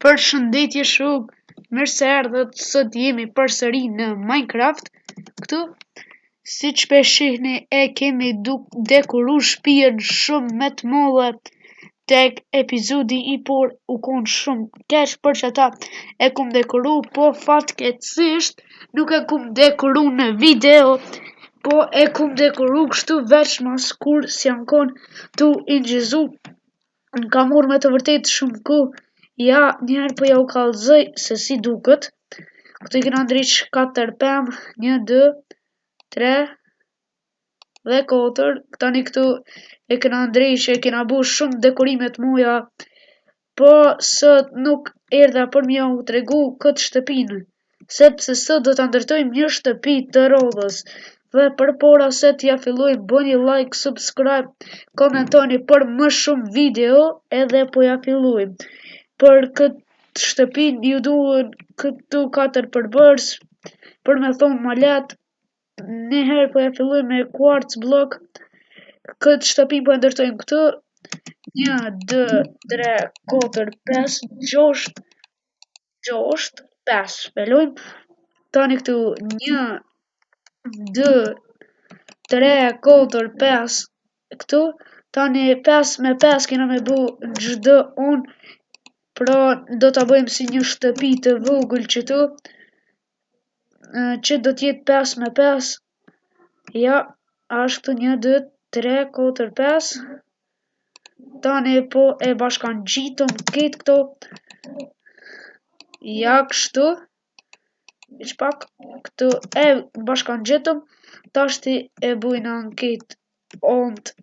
Përshëndetje shok, mirë se erdhët, sot jemi përsëri në Minecraft. Këtu, si që pe shihni, e kemi dekoru shtëpinë shumë me të madhe tek epizodi i por u kon shumë keq për që ta e kum dekoru, po fatkeqësisht nuk e kum dekoru në video, po e kum dekoru kështu veç mas kur s'jam kon tu ingjizu. Më ka mor me të vërtet shumë kohë. Ja, njerë po ja u kallëzoj se si duket. Këtu i kena ndriq 4 pemë, 1, 2, 3 dhe 4. Tani këtu e kena ndriq, e kena bu shumë dekorimet muja, po sot nuk erdha për mja u tregu këtë shtëpinë, sepse sot do të ndërtojmë një shtëpi të rodhës. Dhe për para se t'ja fillojmë, bëni like, subscribe, komentoni për më shumë video, edhe po ja fillojmë. Për këtë shtëpi ju duhen këtu 4 përbërës, për me thonë ma letë, njëherë po ja filloj me quartz block, këtë shtëpi po e ndërtojmë këtu, 1, 2, 3, 4, 5, 6, 5, fillojmë, tani këtu 1, 2, 3, 4, 5, këtu, tani 5 me 5 kena me bu gjdo unë, pra do t'a bëjmë si një shtëpi të vogël qëtu, që do t'jetë 5 me 5, ja, ashtu 1, 2, 3, 4, 5, tani po e bashkan gjitëm këtë këto, ja kështu, iq pak, këtu e bashkan gjitëm, tashti e bujna në këtë ondë,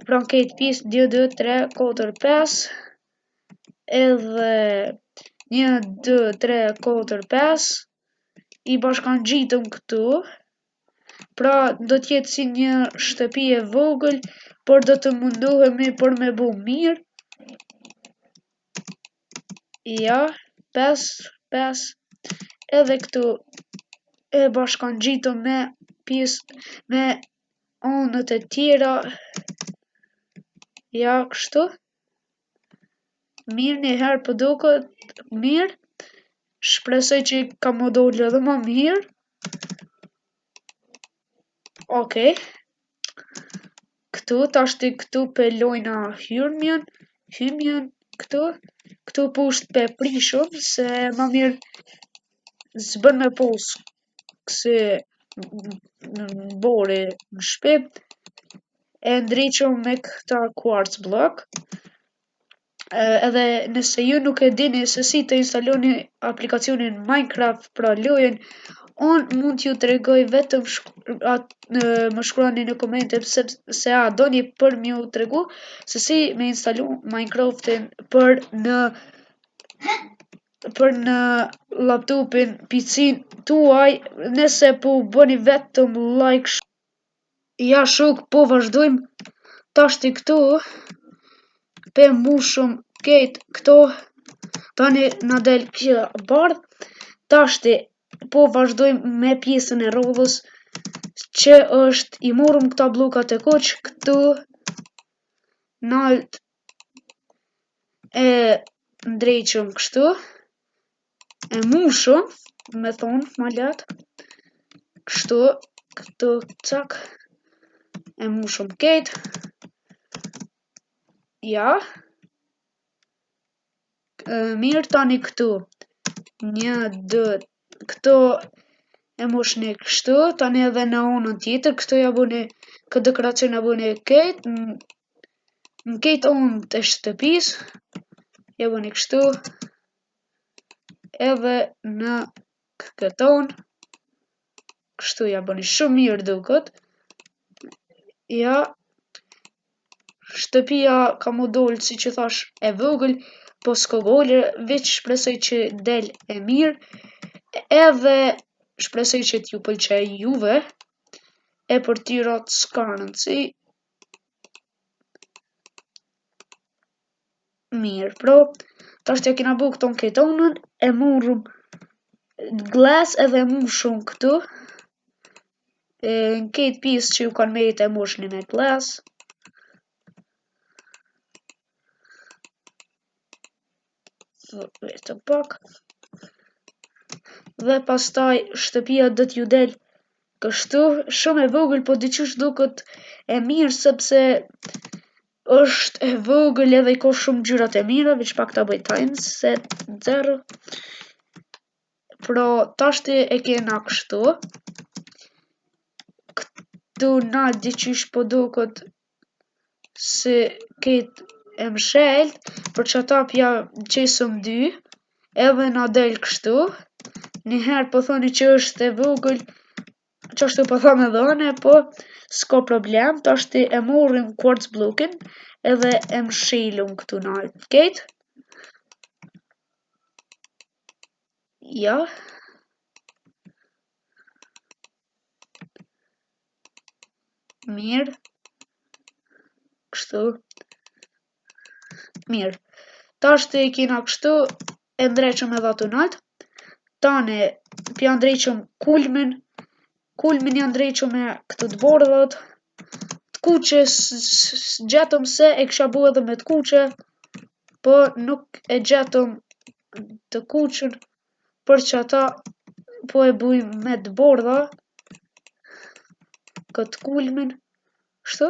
pra në këtë pjesë 1, 2, 3, 4, 5, edhe 1, 2, 3, 4, 5, i bashkan gjitëm këtu, pra do t'jetë si një shtëpi e vogël, por do të mundohemi për me bu mirë, ja, 5, 5, edhe këtu e bashkan gjitëm me pjesë, me onët e tjera, ja, kështu, mirë njëherë për duket mirë, shpresoj që ka më dollë edhe më mirë. Okej. Këtu, tashti këtu pe lojna hyrmjen, këtu pusht pe prishëm, se më mirë zbën me pos kësi në bori në shpip, e ndriqëm me këta quartz block, edhe nëse ju nuk e dini se si të instaloni aplikacionin Minecraft pra lojën, unë mund t'ju tregoj vetëm më shkruani në komente se a doni për m'ju tregu se si me instalu Minecraftin për në laptopin PC-n tuaj, nëse po bëni vetëm like. Ja shok, po vazhdojmë, tashti këtu pe mbushëm këtë këto, tani na del kjo bardh, tashti po vazhdojmë me pjesën e rodhës, që është i morëm këta blokat e koq këtu, nalt e ndrejqëm kështu, e mbushëm, me thonë ma letë, kështu, këtu cak, e mbushëm këtë, ja, mirë tani këtu, 1, 2, këtu e moshni kështu, tani edhe në onën tjetër, kështu ja bëni, këtë dekoracion ja bëni këtë, në këtë onë të shtëpis, ja bëni kështu, edhe në këtë onë, kështu ja bëni shumë mirë duket, ja, shtëpia ka mu dollë si që thash e vogël, po s'ko gole, veç shpresoj që del e mirë, edhe shpresoj që t'ju pëlqej juve, e për tjerat s'ka rëndësi, mirë, pro, tasht ja kena bu këton këtë onën, e murëm glass edhe mushëm këtu, në këtë pjesë që ju kanë mejt e mushni me glass, vetëm pak. Dhe pastaj shtëpia do t'ju del kështu, shumë e vogël, po diqysh duket e mirë sepse është e vogël edhe i ka shumë ngjyrat e mira, veç pak ta bëj Times set 0. Pra tashti e kena kështu. Këtu na diqysh po duket se ket e mshelt, për çata pja qesëm 2, edhe na del kështu. Njëherë po thoni që është e vogël, qashtu po tham edhe une, po s'ka problem, tashti e morrim quartz blokin edhe e mshilum këtu na kejt. Ja. Mirë. Kështu. Mirë. Tashti e kena kështu, e ndreqëm edhe aty nalt. Tani pja ndreqëm kulmin ja ndreqëm me këtë të bordhat. T'kuqe gjetëm se e kisha bu edhe me t'kuqe, po nuk e gjetëm të kuqen, për që ata po e bujmë me të bordha, këtë kulmin, shtu?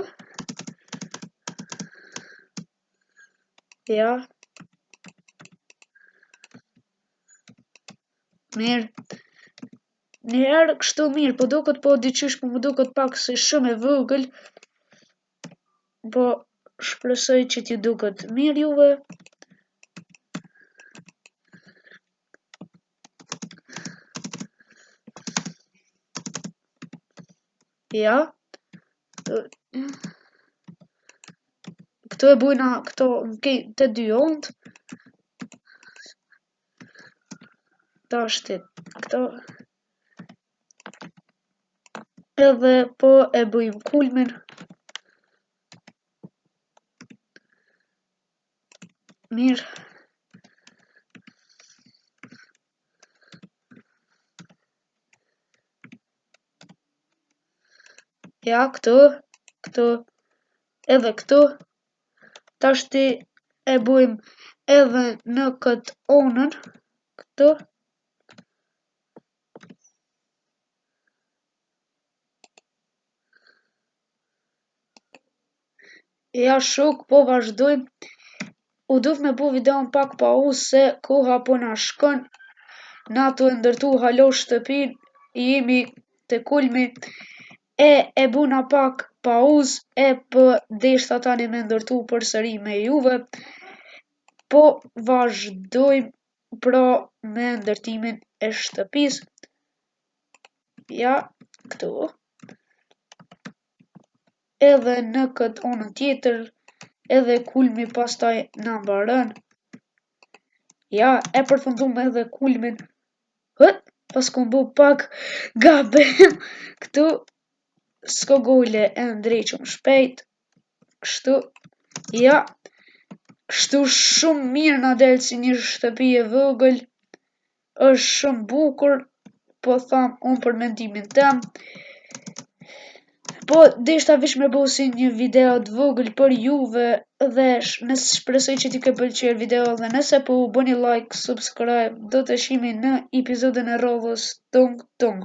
Ja. Mirë. Njëherë kështu mirë, po duket po diqysh po më duket pak se shumë e vogël, po shpresoj që t'ju duket mirë juve. Ja. Këtu e bujna këto të dy ont. Tashti këto. Edhe po e bujmë kulmin. Mirë. Ja, këtu, edhe këtu. Tashti e bujmë edhe në këtë onën, këtu. Ja shok, po vazhdojmë. U duhet me bu videon pak pauzë se koha po na shkon. Na tu e ndërtu halo shtëpin, jemi te kulmi. E buna pak pauzë e po deshta tani me ndërtu përsëri me juve. Po vazhdojmë pra me ndërtimin e shtëpis. Ja, këtu. Edhe në këtë onën tjetër, edhe kulmi pastaj na mbaron. Ja, e përfundum edhe kulmin. Pas kom bu pak gabim. Këtu s'ko gole e ndreqëm shpejt. Kështu. Ja. Kështu shumë mirë na del si një shtëpi e vogël. Është shumë bukur, po tham unë për mendimin tem. Po deshta veç me bo si një video të vogël për juve dhe nëse shpresoj që t'ju ke pëlqyer video dhe nëse po bëni like, subscribe, do të shihemi në episodin e radhës tung tung.